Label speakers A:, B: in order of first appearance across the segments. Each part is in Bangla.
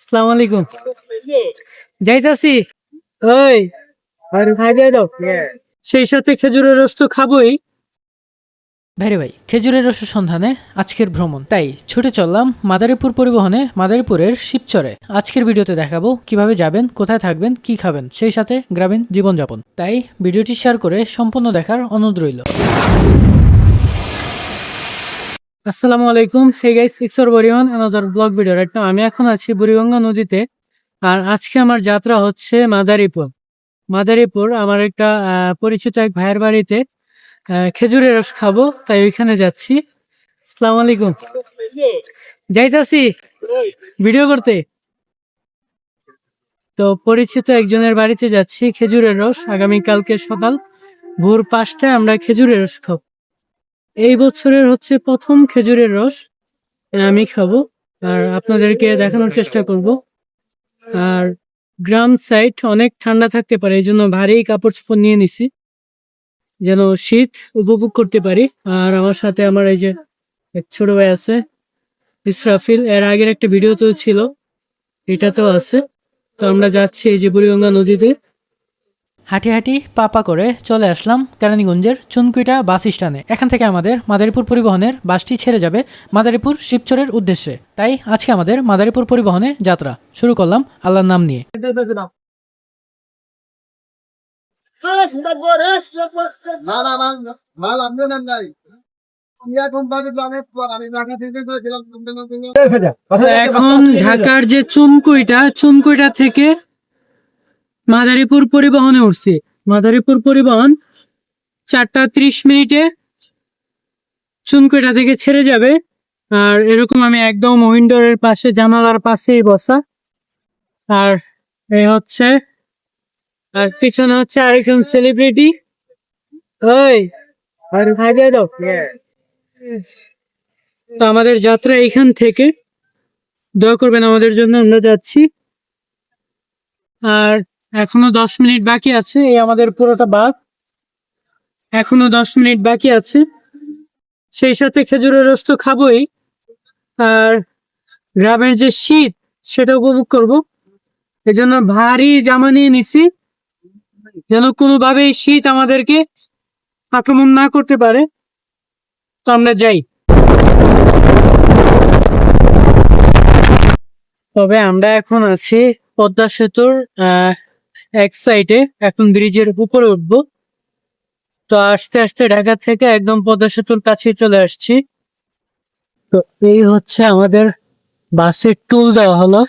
A: আসসালামু আলাইকুম। যাইতাছি। ওই আর ভাই দিয়ে দাও। সেই সাথে খেজুরের রস তো খাবোই।
B: ভাইরে ভাই, খেজুরের রসের সন্ধানে আজকের ভ্রমণ। তাই ছুটে চললাম মাদারীপুর পরিবহনে মাদারীপুরের শিবচরে। আজকের ভিডিওতে দেখাবো কিভাবে যাবেন, কোথায় থাকবেন, কি খাবেন, সেই সাথে গ্রামীণ জীবনযাপন। তাই ভিডিওটি শেয়ার করে সম্পূর্ণ দেখার অনুরোধ রইল।
A: আসসালামু আলাইকুম। হে গাইস, ইটস ইওর বরিওয়ান another vlog video. Right now আমি এখন আছি বুড়িগঙ্গা নদীতে। আর আজকে আমার যাত্রা হচ্ছে মাদারীপুর। মাদারীপুর আমার একটা পরিচিত এক ভাইয়ের বাড়িতে খেজুরের রস খাবো, তাই ওইখানে যাচ্ছি। আসসালামু আলাইকুম। যাইতাছি ভিডিও করতে। তো পরিচিত একজনের বাড়িতে যাচ্ছি খেজুরের রস। আগামীকালকে সকাল ভোর 5টায় আমরা খেজুরের রস খাবো। এই বছরের হচ্ছে প্রথম খেজুরের রস আমি খাবো, আর আপনাদেরকে দেখানোর চেষ্টা করব। আর গ্রাম সাইড অনেক ঠান্ডা থাকতে পারে, এই জন্য ভারী কাপড় চোপড় নিয়ে নিছি যেন শীত উপভোগ করতে পারি। আর আমার সাথে আমার এই যে এক ছোট ভাই আছে, ইসরাফিল। এর আগের একটা ভিডিও তো ছিল, এটাতেও আছে। তো আমরা যাচ্ছি এই যে বুড়িগঙ্গা নদীতে।
B: হাঁটি হাঁটি পা করে চলে আসলাম কেরানীগঞ্জের চুনকুইটা বাস স্ট্যান্ডে। এখান থেকে আমাদের মাদারীপুর পরিবহনের বাসটি ছেড়ে যাবে মাদারীপুর শিবচরের উদ্দেশ্যে। তাই আজকে আমাদের মাদারীপুর পরিবহনে যাত্রা শুরু করলাম আল্লাহর নাম নিয়ে।
A: এখন ঢাকার যে চুনকুইটা থেকে মাদারীপুর পরিবহনে উঠছি। মাদারীপুর পরিবহন 4টা 30 মিনিটে চুনকুইটা থেকে ছেড়ে যাবে। আর এরকম আমি একদম উইন্ডোরের পাশে, জানালার পাশেই বসা। আর এই হচ্ছে, আর পিছনে হচ্ছে আরেকজন সেলিব্রিটি। ওই আর ভাই দিয়ে দাও। তো আমাদের যাত্রা এখান থেকে, দোয়া করবেন আমাদের জন্য। আমরা যাচ্ছি, আর এখনো 10 মিনিট বাকি আছে। এই আমাদের পুরোটা বাস, এখনো 10 মিনিট বাকি আছে। সেই সাথে খেজুরের রস তো খাবোই, আর গ্রামের যে শীত সেটা উপভোগ করব। এই জন্য ভারী জামা নিয়ে নিছি, যেন কোনোভাবেই শীত আমাদেরকে আক্রমণ না করতে পারে। তো আমরা যাই। তবে আমরা এখন আছি পদ্মা সেতুর এক সাইডে, এখন ব্রিজের উপরে উঠবো। তো আস্তে আস্তে ঢাকা থেকে একদম পদ্মা সেতুর কাছে চলে আসছি। তো এই হচ্ছে আমাদের বাসের টুল দেওয়া হলো।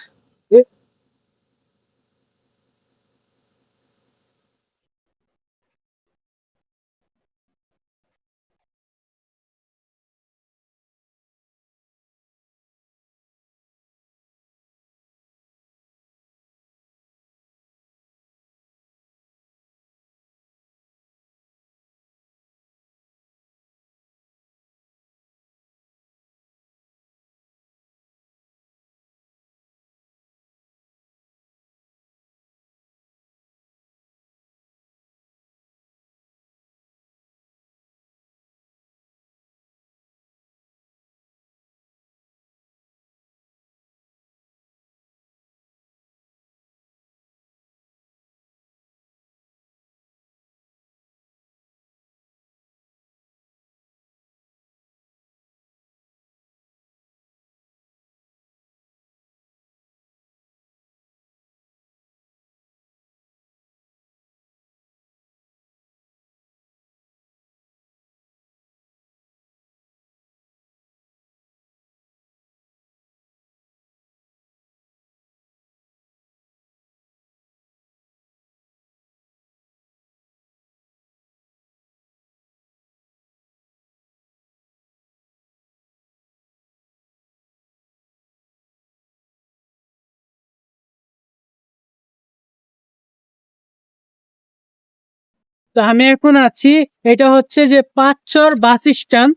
A: তো আমি এখন আছি, এটা হচ্ছে যে পাঁচচর বাস স্ট্যান্ড।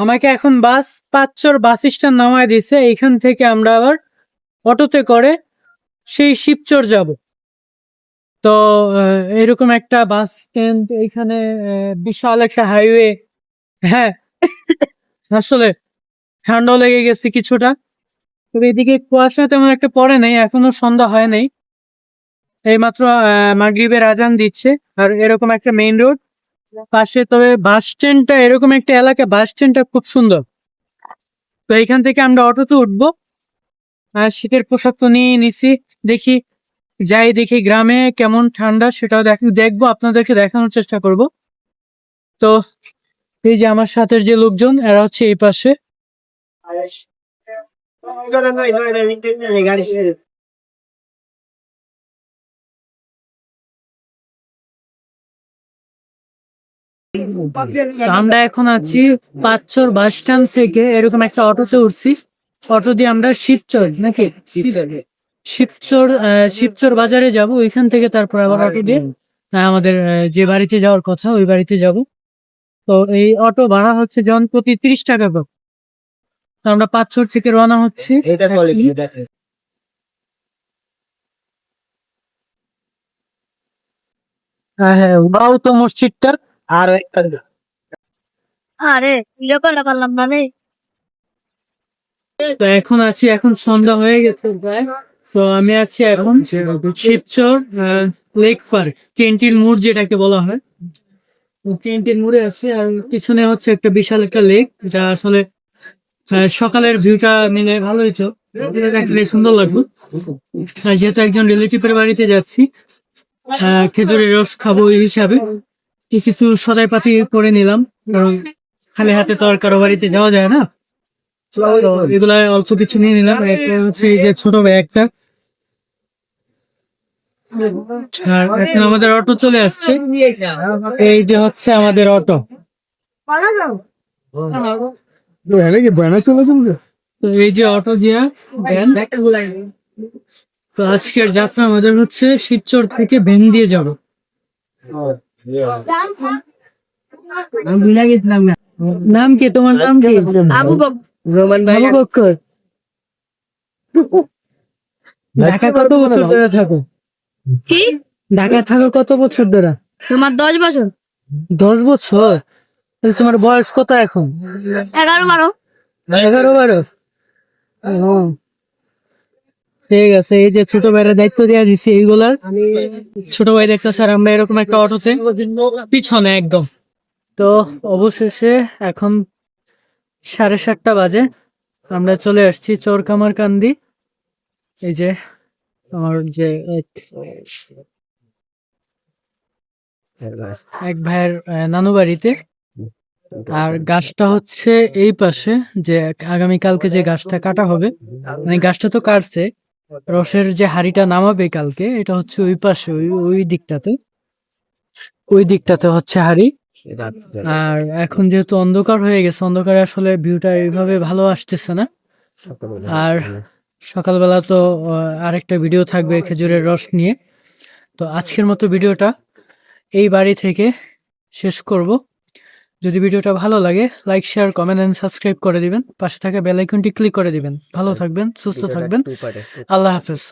A: আমাকে এখন পাঁচচর বাস স্ট্যান্ড নামায় দিছে। এখান থেকে আমরা আবার অটোতে করে সেই শিবচর যাব। তো এরকম একটা বাস স্ট্যান্ড এখানে, বিশাল একটা হাইওয়ে। হ্যাঁ, আসলে ঠান্ডা লেগে গেছে কিছুটা। তবে এদিকে কুয়াশা তেমন একটা পড়ে নাই, এখনো সন্ধ্যা হয় নাই, এইমাত্র মাগরিবের আজান দিচ্ছে। আর এরকম একটা মেইন রোড পাশে, তবে বাস স্ট্যান্ডটা এরকম একটা এলাকা, বাস স্ট্যান্ডটা খুব সুন্দর। তো এখান থেকে আমরা অটোতে উঠবো। শীতের পোশাক তো নিয়ে নিছি, দেখি যাই দেখি গ্রামে কেমন ঠান্ডা সেটাও দেখবো, আপনাদেরকে দেখানোর চেষ্টা করব। তো এই যে আমার সাথের যে লোকজন, এরা হচ্ছে এই পাশে। আমরা এখন আছি পাঁচচর বাস স্ট্যান্ড থেকে এরকম একটা অটোতে উঠছি। অটো দিয়ে আমরা শিবচর নাকি শিবচর বাজারে যাব, ওইখান থেকে তারপর আবার অটো দিয়ে আমাদের যে বাড়িতে যাওয়ার কথা ওই বাড়িতে যাব। তো এই অটো ভাড়া হচ্ছে জন প্রতি 30 টাকা করে। তো আমরা পাঁচচর থেকে রওনা হচ্ছি। হ্যাঁ, ওরাও তো মসজিদটা।
C: আর একটা
D: আরে ভিডিও কল করলাম না রে।
A: তো এখন সন্ধ্যা হয়ে গেছে প্রায়। তো আমি আছি এখন শিবচর লেক পার্ক, কেন্টিন মোড় যেটাকে বলা হয়, কেন্টিন মোড়ে আছে। আর পিছনে হচ্ছে একটা বিশাল একটা লেক, যা আসলে সকালের ভিউটা মিলে ভালো হয়েছে, দেখলে সুন্দর লাগলো। আর যেহেতু একজন রিলেটিভের বাড়িতে যাচ্ছি, খেজুরের রস খাবো এই হিসাবে কিছু সদাই পাতি করে নিলাম, কারণ খালি হাতে তো আর কারো বাড়িতে যাওয়া যায় না। তো এগুলা অল্প কিছু নিয়ে নিলাম। একটা হচ্ছে এই যে ছোট ব্যাগটা। আর এখন আমাদের অটো চলে আসছে, এই যে হচ্ছে আমাদের অটো। তো এই যে অটো দিয়া ভ্যান। তো আজকের যাত্রা আমাদের হচ্ছে শিবচর থেকে ভ্যান দিয়ে যাবো। নাম কি তোমার? নাম কি?
D: আবু বকর।
C: রোমান ভাই
A: আবু বক্কর। ঢাকা কত বছর ধরে থাকো?
D: কি?
A: ঢাকায় থাকো কত বছর ধরে?
D: তোমার 10 বছর?
A: 10 বছর? তাহলে তোমার বয়স কত এখন?
D: 11-12।
A: 11-12? ও, ঠিক আছে। এই যে ছোট ভাইয়ের দায়িত্ব দেওয়া দিছি এইগুলার। ছোট ভাই দেখতেছে, আর আমরা এরকম একটা অটোতে পিছনে একদম। তো অবশেষে এখন 7:30 বাজে, আমরা চলে আসছি চরকামারকান্দি। এই যে আমার যে এক ভাইয়ের নানু বাড়িতে। আর গাছটা হচ্ছে এই পাশে, যে আগামীকালকে যে গাছটা কাটা হবে, মানে গাছটা তো কাটছে, রসের যে হাড়িটা নামাবে কালকে, এটা হচ্ছে ওই পাশে, ওই দিকটাতে হচ্ছে হাড়ি। আর এখন যেহেতু অন্ধকার হয়ে গেছে, অন্ধকারে আসলে ভিউটা এইভাবে ভালো আসতেছে না। আর সকালবেলা তো আরেকটা ভিডিও থাকবে খেজুরের রস নিয়ে। তো আজকের মতো ভিডিওটা এই বাড়ি থেকে শেষ করব। যদি ভিডিওটা ভালো লাগে, like, share, comment and subscribe করে দিবেন। পাশে থাকা বেল আইকনটি ক্লিক করে দিবেন। ভালো থাকবেন, সুস্থ থাকবেন। আল্লাহ হাফেজ।